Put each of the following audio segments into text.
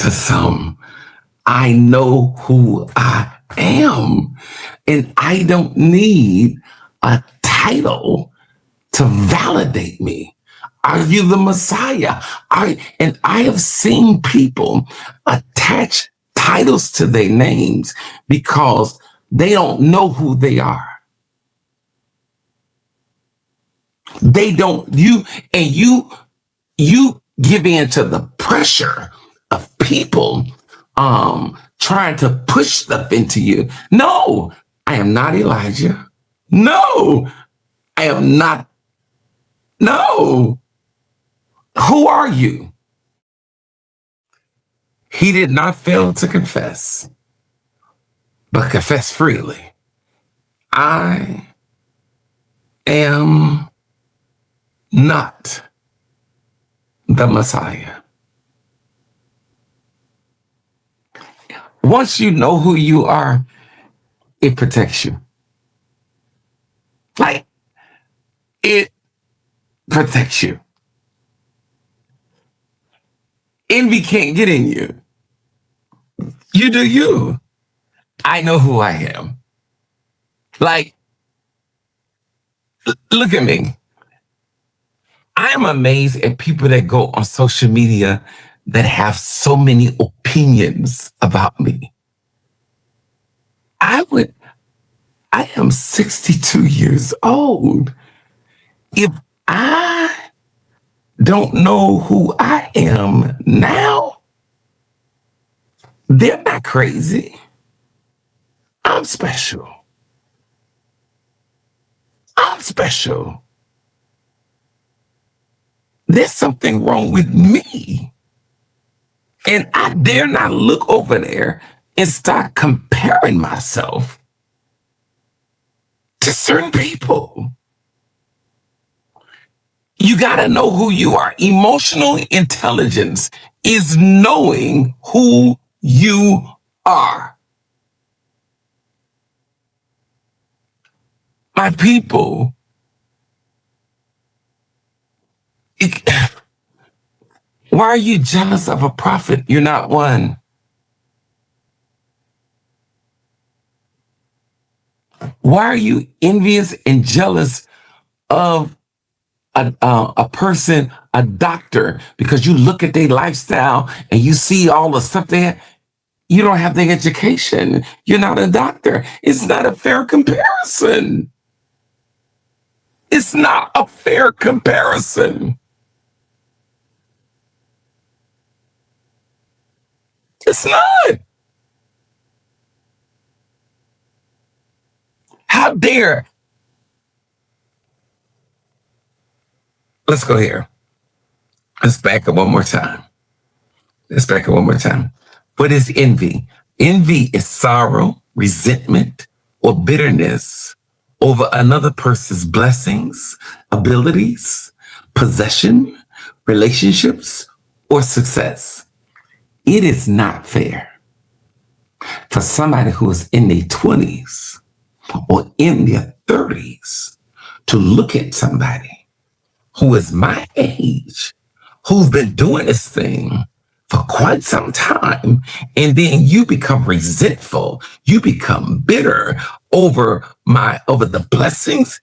to some. I know who I am, and I don't need a title to validate me. Are you the Messiah? And I have seen people attach titles to their names because they don't know who they are. They don't, you give in to the pressure of people trying to push stuff into you. No, I am not Elijah. No, I am not. No. Who are you? He did not fail to confess, but confess freely. I am not the Messiah. Once you know who you are, it protects you. Like, it protects you. Envy can't get in you. You do you. I know who I am. Like, look at me. I'm amazed at people that go on social media that have so many opinions about me. I am 62 years old. If I don't know who I am now, they're not crazy. I'm special. I'm special. There's something wrong with me. And I dare not look over there and start comparing myself to certain people. You got to know who you are. Emotional intelligence is knowing who you are. My people, why are you jealous of a prophet? You're not one. Why are you envious and jealous of a person, a doctor, because you look at their lifestyle and you see all the stuff they have? You don't have the education. You're not a doctor. It's not a fair comparison. It's not a fair comparison. It's not. How dare? Let's go here. Let's back up one more time. What is envy? Envy is sorrow, resentment, or bitterness over another person's blessings, abilities, possession, relationships, or success. It is not fair for somebody who is in their 20s or in their 30s to look at somebody who is my age, who's been doing this thing for quite some time, and then you become resentful, you become bitter over the blessings.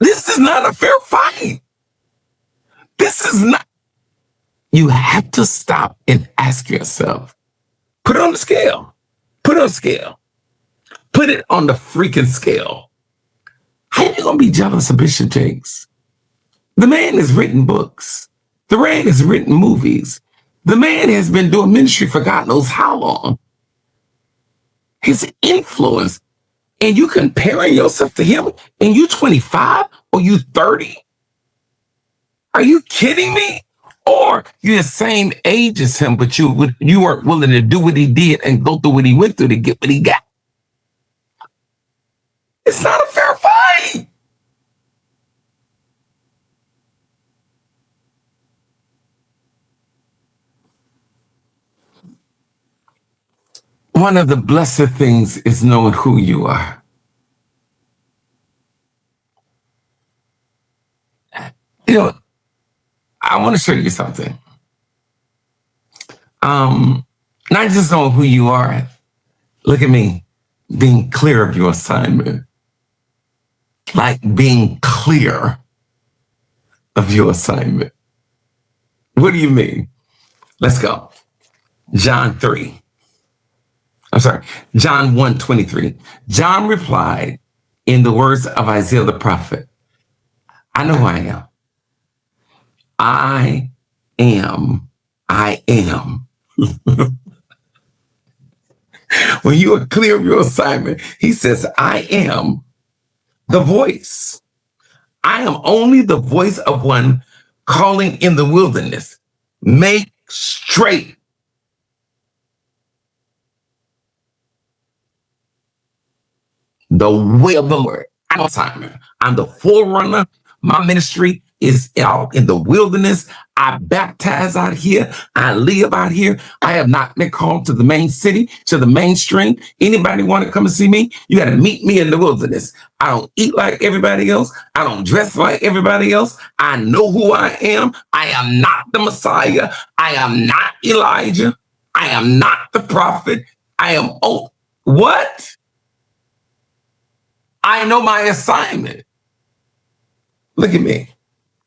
This is not a fair fight. This is not. You have to stop and ask yourself, put it on the scale. Put it on the scale. Put it on the freaking scale. How are you going to be jealous of Bishop Jakes? The man has written books. The man has written movies. The man has been doing ministry for God knows how long. His influence, and you comparing yourself to him, and you 25 or you 30? Are you kidding me? Or you're the same age as him, but you weren't willing to do what he did and go through what he went through to get what he got. It's not a fair fight. One of the blessed things is knowing who you are. I want to show you something. Not just knowing who you are. Look at me, being clear of your assignment. Like being clear of your assignment. What do you mean? Let's go. John 1:23. John replied in the words of Isaiah the prophet, I know who I am. I am. I am. When you are clear of your assignment, he says, I am the voice. I am only the voice of one calling in the wilderness. Make straight the way of the Lord. I'm assignment. I'm the forerunner. My ministry is out in the wilderness. I baptize out here. I live out here. I have not been called to the main city, to the mainstream. Anybody want to come and see me? You got to meet me in the wilderness. I don't eat like everybody else. I don't dress like everybody else. I know who I am. I am not the Messiah. I am not Elijah. I am not the prophet. I am what? I know my assignment. Look at me.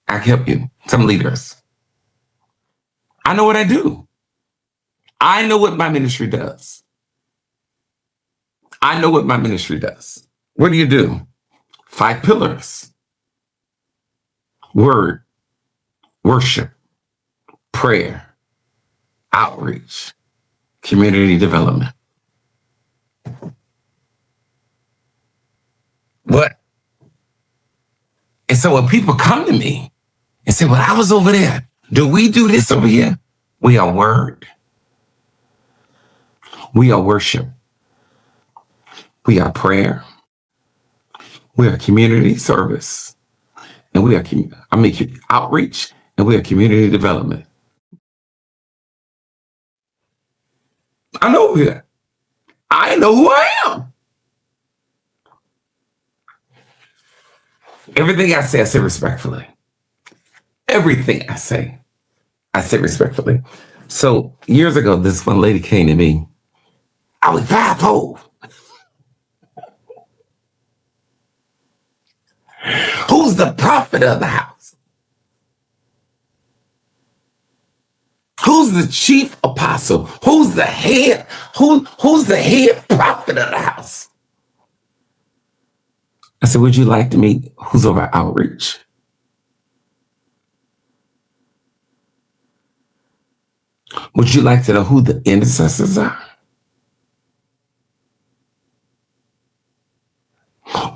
I can help you. Some leaders. I know what I do. I know what my ministry does. I know what my ministry does. What do? 5 pillars. Word, worship, prayer, outreach, community development. What? And so when people come to me and say, well, I was over there. Do we do this over here? We are word. We are worship. We are prayer. We are community service. And we are outreach, and we are community development. I know who I am. Everything I say respectfully. Everything I say respectfully. So years ago, this one lady came to me. I was 5'4". Who's the prophet of the house? Who's the chief apostle? Who's the head? Who's the head prophet of the house? I said, would you like to meet who's over outreach? Would you like to know who the intercessors are?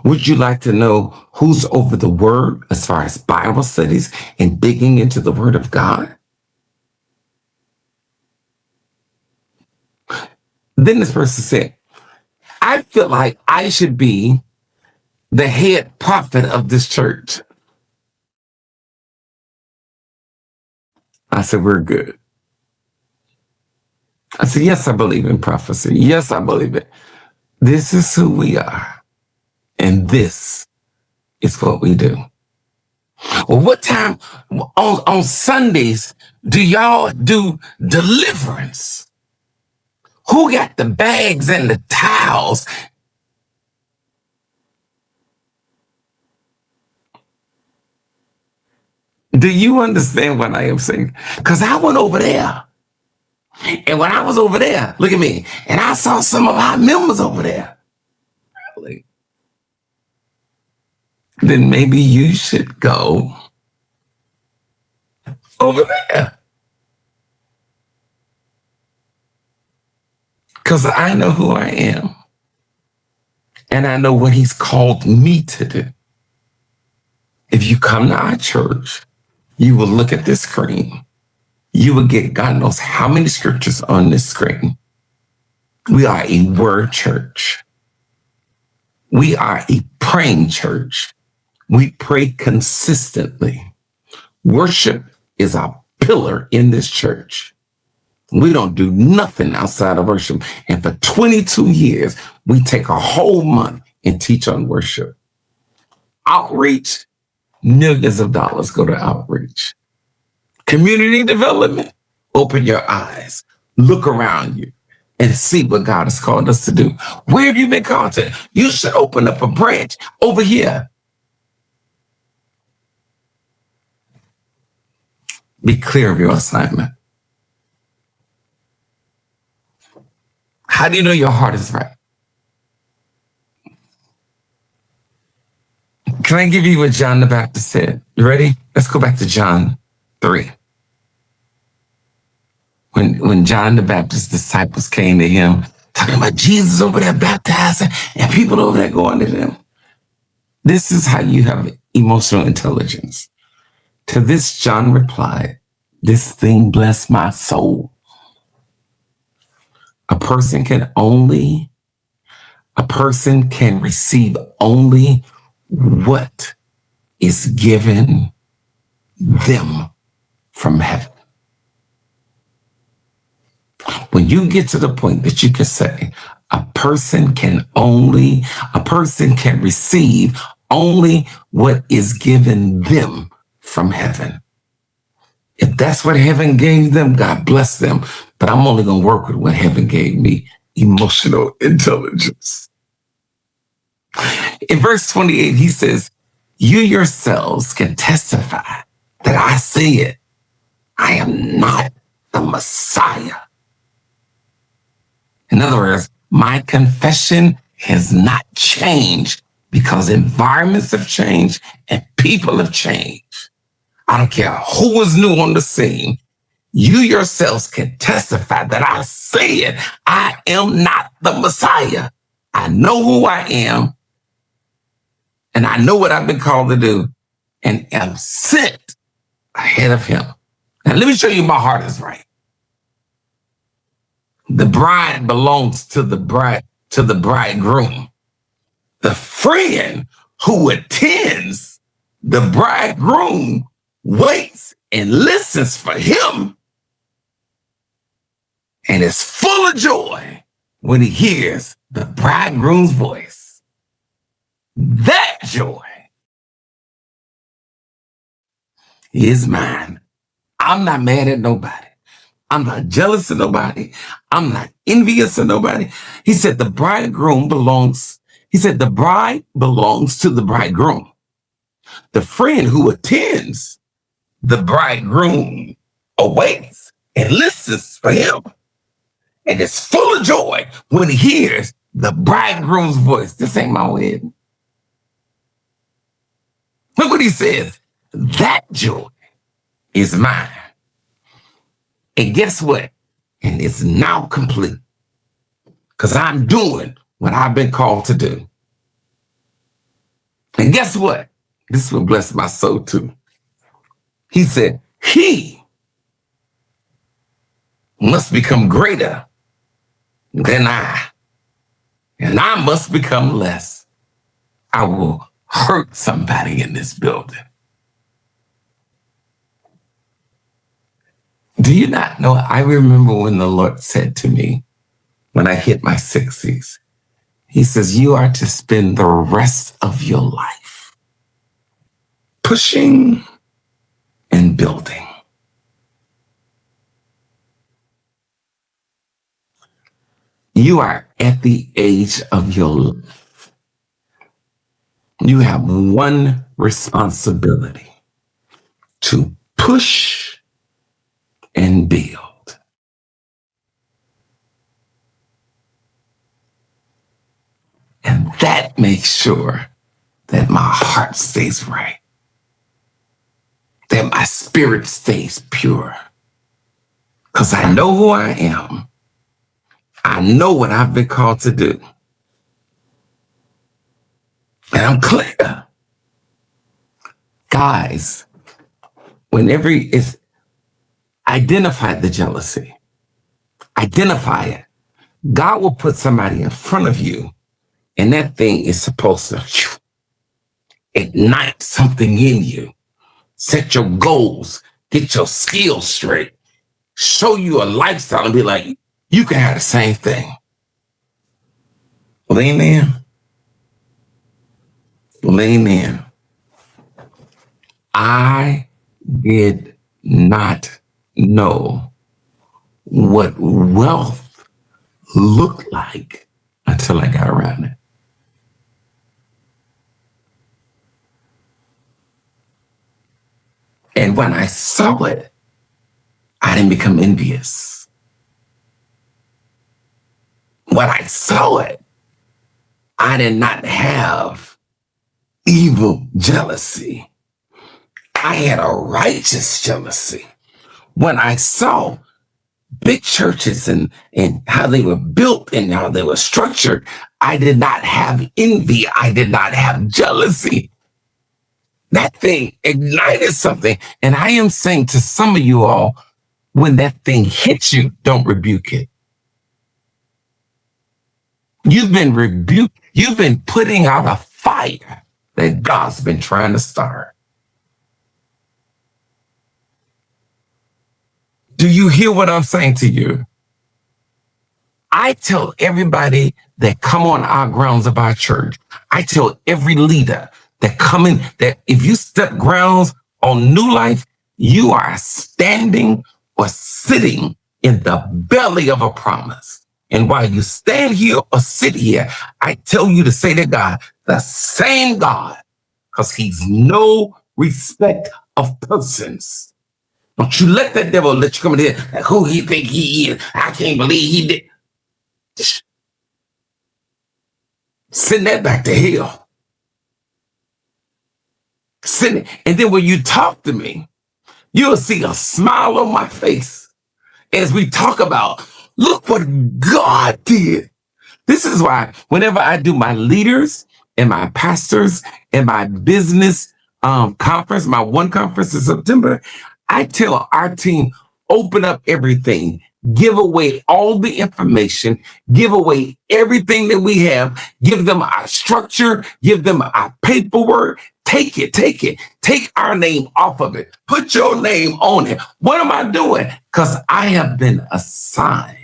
Would you like to know who's over the word as far as Bible studies and digging into the word of God? Then this person said, I feel like I should be the head prophet of this church. I said, we're good. I said, yes, I believe in prophecy. Yes, I believe it. This is who we are. And this is what we do. Well, what time on Sundays do y'all do deliverance? Who got the bags and the towels? Do you understand what I am saying? Because I went over there. And when I was over there, look at me, and I saw some of our members over there. Then maybe you should go over there. Because I know who I am. And I know what he's called me to do. If you come to our church, you will look at this screen. You will get God knows how many scriptures on this screen. We are a word church. We are a praying church. We pray consistently. Worship is a pillar in this church. We don't do nothing outside of worship. And for 22 years, we take a whole month and teach on worship. Outreach, millions of dollars go to outreach. Community development. Open your eyes. Look around you and see what God has called us to do. Where have you been called to? You should open up a branch over here. Be clear of your assignment. How do you know your heart is right? Can I give you what John the Baptist said? You ready? Let's go back to John 3. When John the Baptist's disciples came to him, talking about Jesus over there baptizing and people over there going to them. This is how you have emotional intelligence. To this, John replied, "This thing bless my soul." A person can receive only what is given them from heaven. When you get to the point that you can say a person can receive only what is given them from heaven. If that's what heaven gave them, God bless them. But I'm only going to work with what heaven gave me, emotional intelligence. In verse 28, he says, "You yourselves can testify that I said, I am not the Messiah." In other words, my confession has not changed because environments have changed and people have changed. I don't care who is new on the scene. You yourselves can testify that I said I am not the Messiah. I know who I am, and I know what I've been called to do, and am sent ahead of him. Now, let me show you my heart is right. The bride belongs to the bridegroom. The friend who attends the bridegroom waits and listens for him and is full of joy when he hears the bridegroom's voice. That joy is mine. I'm not mad at nobody. I'm not jealous of nobody. I'm not envious of nobody. He said the bride belongs to the bridegroom. The friend who attends the bridegroom awaits and listens for him and is full of joy when he hears the bridegroom's voice. This ain't my wedding. Look what he says. That joy is mine. And guess what? And it's now complete. Because I'm doing what I've been called to do. And guess what? This will bless my soul too. He said, he must become greater than I. And I must become less. I will hurt somebody in this building. Do you not know? I remember when the Lord said to me, when I hit my 60s, he says, you are to spend the rest of your life pushing and building. You are at the age of your life. You have one responsibility: to push and build. And that makes sure that my heart stays right, that my spirit stays pure. Because I know who I am. I know what I've been called to do. And I'm clear. Guys, whenever it's identify the jealousy, identify it. God will put somebody in front of you, and that thing is supposed to ignite something in you, set your goals, get your skills straight, show you a lifestyle, and be like, you can have the same thing. Lean in. Lean in. I did not know what wealth looked like until I got around it. And when I saw it, I didn't become envious. When I saw it, I did not have evil jealousy. I had a righteous jealousy. When I saw big churches and how they were built and how they were structured, I did not have envy. I did not have jealousy. That thing ignited something. And I am saying to some of you all, when that thing hits you, don't rebuke it. You've been rebuked. You've been putting out a fire that God's been trying to start. Do you hear what I'm saying to you? I tell everybody that come on our grounds of our church, I tell every leader that come in, that if you step grounds on New Life, you are standing or sitting in the belly of a promise. And while you stand here or sit here, I tell you to say to God, the same God, because he's no respect of persons. Don't you let that devil let you come in here like who he think he is. I can't believe he did. Send that back to hell. Send it. And then when you talk to me, you'll see a smile on my face as we talk about, look what God did. This is why whenever I do my leaders and my pastors and my business conference, my one conference in September, I tell our team, open up everything, give away all the information, give away everything that we have, give them our structure, give them our paperwork, take it, take our name off of it, put your name on it. What am I doing? Because I have been assigned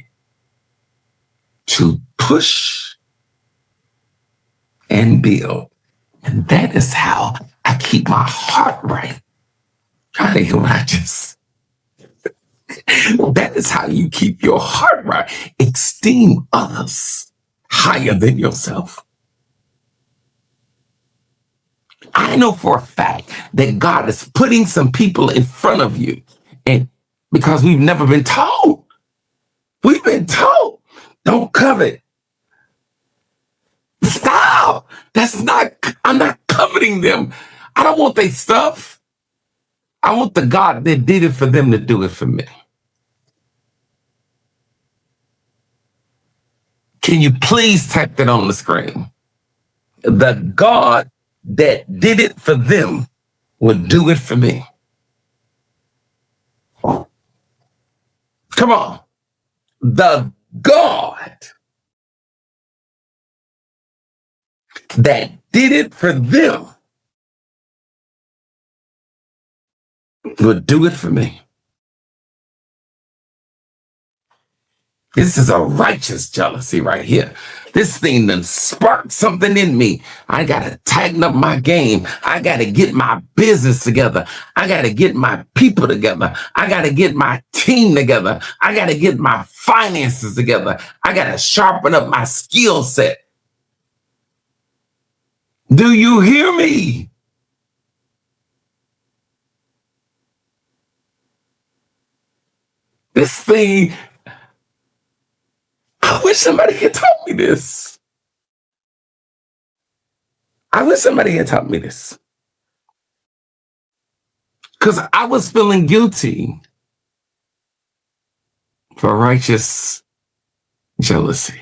to push and build. And that is how I keep my heart right. Try to hear what I just. That is how you keep your heart right. Esteem others higher than yourself. I know for a fact that God is putting some people in front of you. And because we've never been told. We've been told, don't covet. Stop. I'm not coveting them. I don't want their stuff. I want the God that did it for them to do it for me. Can you please type that on the screen? The God that did it for them will do it for me. Come on. The God that did it for them will do it for me. This is a righteous jealousy right here. This thing done sparked something in me. I got to tighten up my game. I got to get my business together. I got to get my people together. I got to get my team together. I got to get my finances together. I got to sharpen up my skill set. Do you hear me? This thing, I wish somebody had taught me this. I wish somebody had taught me this. Because I was feeling guilty for righteous jealousy.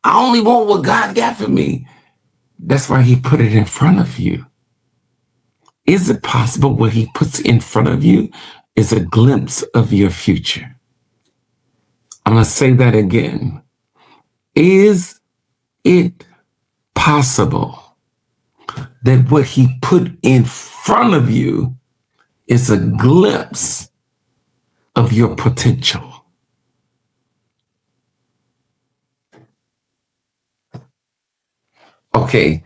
I only want what God got for me. That's why he put it in front of you. Is it possible what he puts in front of you is a glimpse of your future? I'm going to say that again. Is it possible that what he put in front of you is a glimpse of your potential? Okay,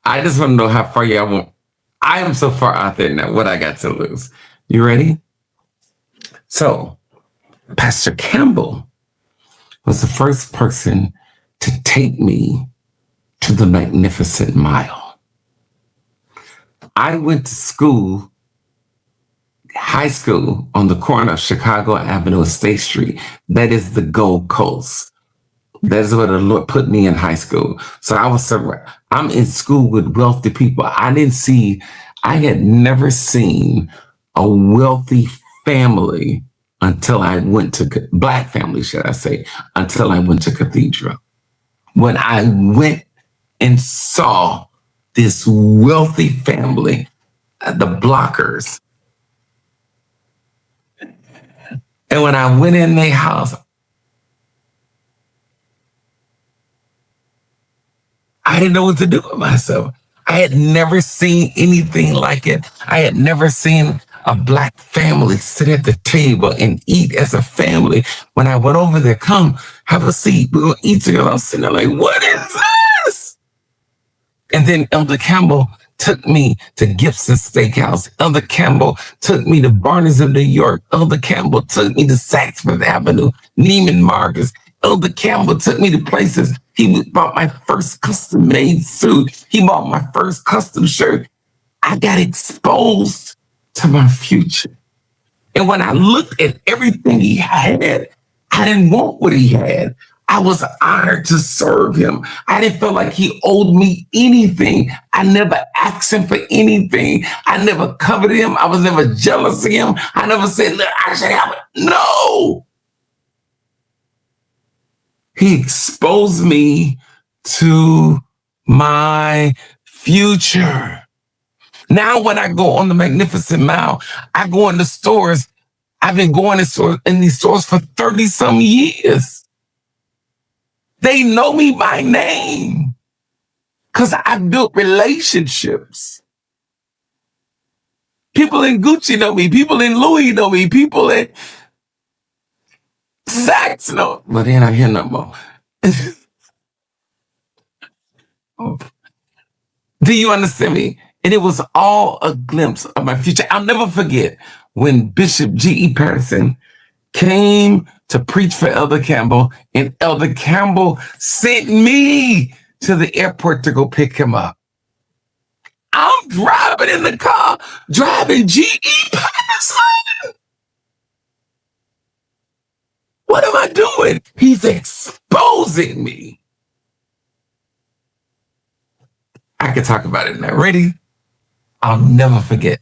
I just want to know how far y'all want. I am so far out there now. What I got to lose? You ready? So, Pastor Campbell was the first person to take me to the Magnificent Mile. I went to school, high school, on the corner of Chicago Avenue and State Street. That is the Gold Coast. That's where the Lord put me in high school. So I'm in school with wealthy people. I had never seen a wealthy family until I went to, Black family, should I say, until I went to Cathedral. When I went and saw this wealthy family, the Blockers, and when I went in their house, I didn't know what to do with myself. I had never seen anything like it. I had never seen a Black family sit at the table and eat as a family. When I went over there, come have a seat, we're gonna eat together. I'm sitting there like, what is this? And then Elder Campbell took me to Gibson Steakhouse. Elder Campbell took me to Barnes of New York. Elder Campbell took me to Saxford Avenue, Neiman Marcus. Elder Campbell took me to places. He bought my first custom made suit. He bought my first custom shirt. I got exposed to my future. And when I looked at everything he had, I didn't want what he had. I was honored to serve him. I didn't feel like he owed me anything. I never asked him for anything. I never coveted him. I was never jealous of him. I never said, look, I should have it. No. He exposed me to my future. Now, when I go on the Magnificent Mile, I go in the stores. I've been going in these stores for 30 some years. They know me by name because I built relationships. People in Gucci know me. People in Louis know me. People in Saks know. But they're not here no more. Do you understand me? And it was all a glimpse of my future. I'll never forget when Bishop G.E. Patterson came to preach for Elder Campbell, and Elder Campbell sent me to the airport to go pick him up. I'm driving in the car, driving G.E. Patterson. What am I doing? He's exposing me. I could talk about it now. Ready? I'll never forget.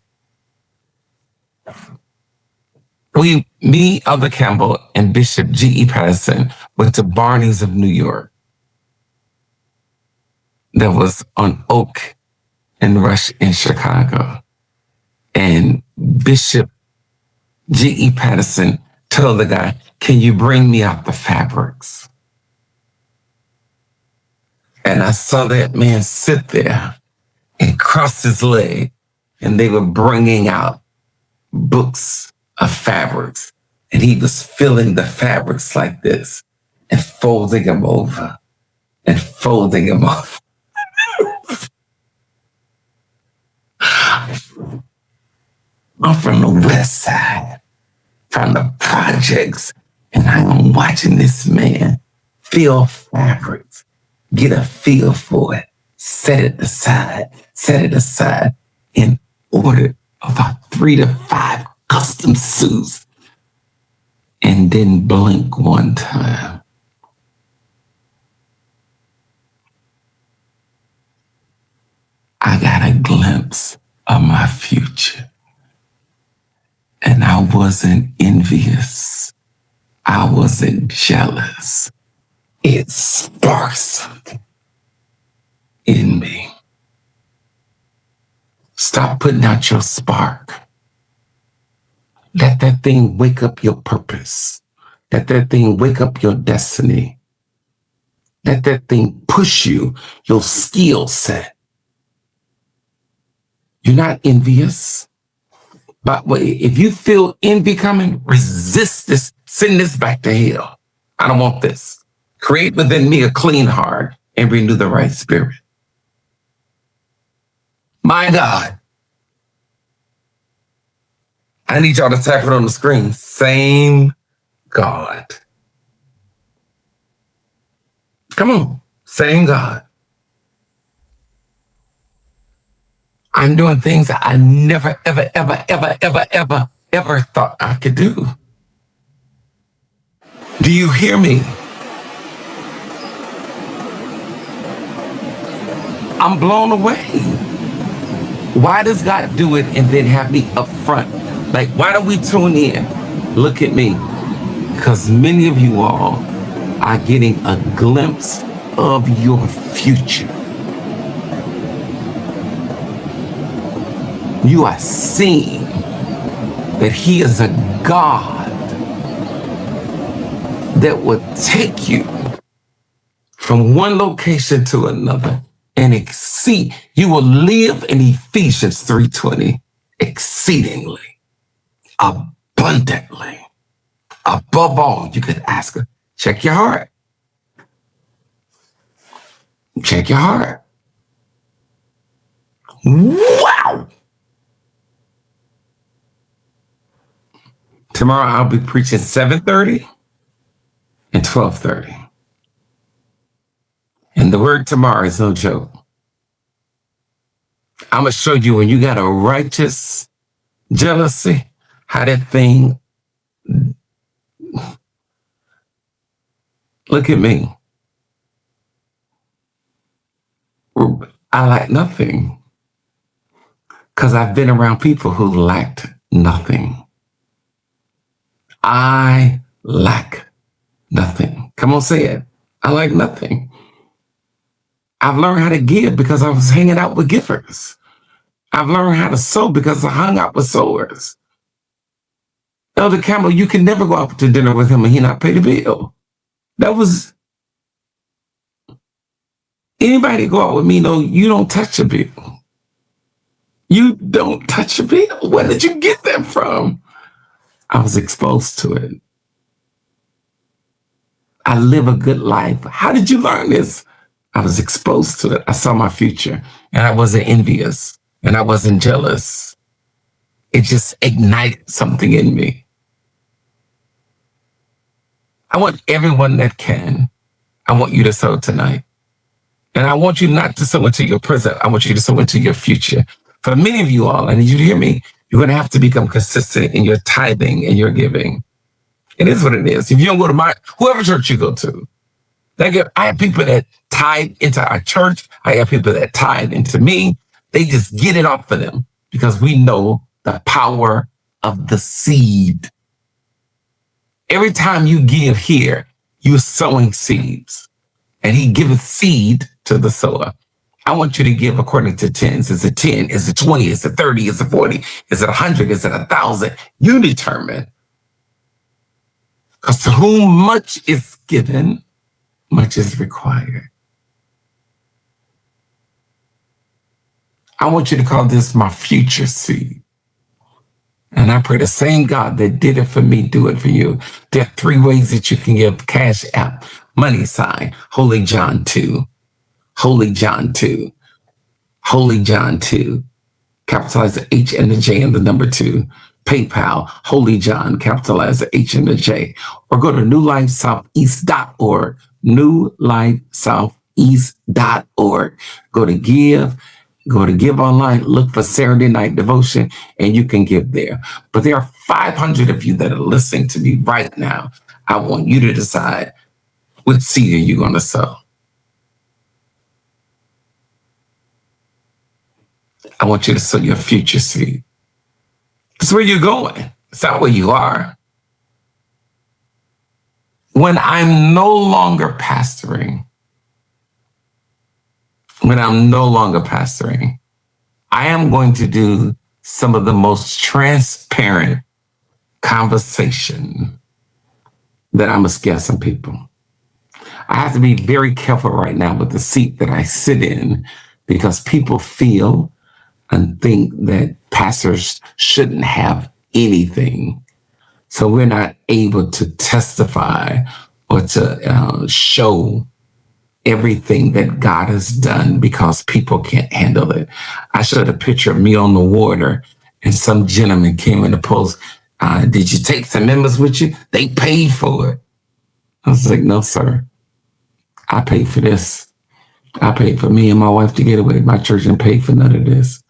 Me, Elder Campbell, and Bishop G.E. Patterson went to Barney's of New York. That was on Oak and Rush in Chicago. And Bishop G.E. Patterson told the guy, can you bring me out the fabrics? And I saw that man sit there and cross his leg, and they were bringing out books of fabrics, and he was filling the fabrics like this and folding them over and folding them off. I'm from the West Side, from the projects, and I'm watching this man fill fabrics, get a feel for it, set it aside, and order about 3 to 5 custom suits, and then blink one time. I got a glimpse of my future. And I wasn't envious. I wasn't jealous. It sparked something in me. Stop putting out your spark. Let that thing wake up your purpose. Let that thing wake up your destiny. Let that thing push you, your skill set. You're not envious. But if you feel envy coming, resist this. Send this back to hell. I don't want this. Create within me a clean heart and renew the right spirit. My God, I need y'all to type it on the screen. Same God. Come on. Same God. I'm doing things that I never, ever, ever, ever, ever, ever, ever thought I could do. Do you hear me? I'm blown away. Why does God do it and then have me up front? Like, why don't we tune in? Look at me. Because many of you all are getting a glimpse of your future. You are seeing that He is a God that will take you from one location to another and exceed. You will live in Ephesians 3:20 exceedingly, abundantly. Above all, you could ask her, check your heart. Check your heart. Wow. Tomorrow I'll be preaching 7:30 and 12:30. And the word tomorrow is no joke. I'm going to show you when you got a righteous jealousy, how that thing, look at me. I lack nothing because I've been around people who lacked nothing. I lack nothing. Come on, say it. I lack nothing. I've learned how to give because I was hanging out with givers. I've learned how to sow because I hung out with sowers. Elder Campbell, you can never go out to dinner with him and he not pay the bill. That was, anybody go out with me, no, you don't touch a bill. You don't touch a bill. Where did you get that from? I was exposed to it. I live a good life. How did you learn this? I was exposed to it. I saw my future and I wasn't envious and I wasn't jealous. It just ignited something in me. I want everyone that can, I want you to sow tonight. And I want you not to sow into your present. I want you to sow into your future. For many of you all, I need you to hear me, you're going to have to become consistent in your tithing and your giving. It is what it is. If you don't go to whoever church you go to, I have people that tithe into our church. I have people that tithe into me. They just get it off of them because we know the power of the seed. Every time you give here, you're sowing seeds. And He giveth seed to the sower. I want you to give according to tens. Is it 10? Is it 20? Is it 30? Is it 40? Is it 100? Is it 1,000? You determine. Because to whom much is given, much is required. I want you to call this my future seed. And I pray the same God that did it for me, do it for you. There are 3 ways that you can give: Cash App, money sign, Holy John 2, Holy John 2, Holy John 2, capitalize the H and the J and the number 2, PayPal, Holy John, capitalize the H and the J, or go to newlifesoutheast.org, newlifesoutheast.org. Go to give online, look for Saturday Night Devotion, and you can give there. But there are 500 of you that are listening to me right now. I want you to decide which seed are you going to sow. I want you to sow your future seed. It's where you're going. It's not where you are. When I'm no longer pastoring, I am going to do some of the most transparent conversation that I must get some people. I have to be very careful right now with the seat that I sit in because people feel and think that pastors shouldn't have anything. So we're not able to testify or to show everything that God has done because people can't handle it. I showed a picture of me on the water And some gentleman came in the post. Did you take some members with you? They paid for it. I was like, no, sir. I paid for this. I paid for me and my wife to get away. My church didn't pay for none of this.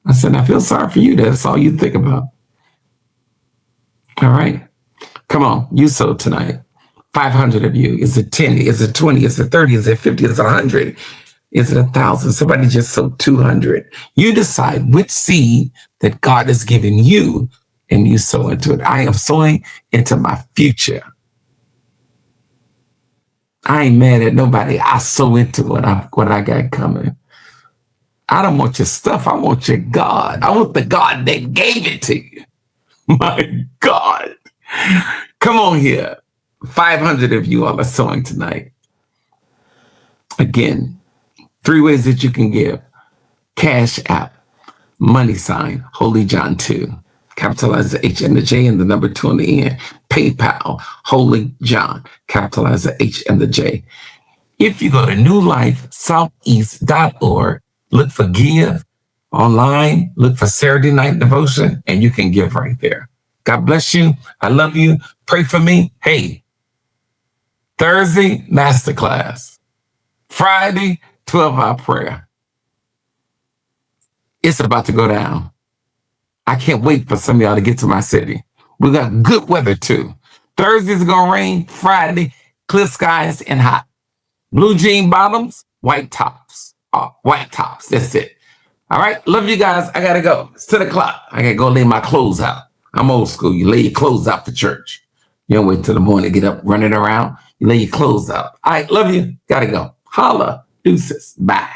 I said, I feel sorry for you. That's all you think about. All right. Come on. You sow tonight. 500 of you. Is it 10? Is it 20? Is it 30? Is it 50? Is it 100? Is it 1,000? Somebody just sold 200. You decide which seed that God has given you and you sow into it. I am sowing into my future. I ain't mad at nobody. I sow into what I got coming. I don't want your stuff. I want your God. I want the God that gave it to you. My God. Come on here. 500 of you all are sowing tonight. Again, 3 ways that you can give. Cash App, money sign, Holy John 2. Capitalize the H and the J and the number 2 on the end. PayPal, Holy John. Capitalize the H and the J. If you go to newlifesoutheast.org, look for give online, look for Saturday night devotion, and you can give right there. God bless you. I love you. Pray for me. Hey, Thursday, masterclass. Friday, 12-hour prayer. It's about to go down. I can't wait for some of y'all to get to my city. We got good weather too. Thursday's gonna rain. Friday, clear skies and hot. Blue jean bottoms, white tops. White tops. That's it. All right. Love you guys. I gotta go. It's 10 o'clock. I gotta go lay my clothes out. I'm old school. You lay your clothes out for church. You don't wait till the morning to get up running around. You lay your clothes out. All right. Love you. Gotta go. Holla. Deuces. Bye.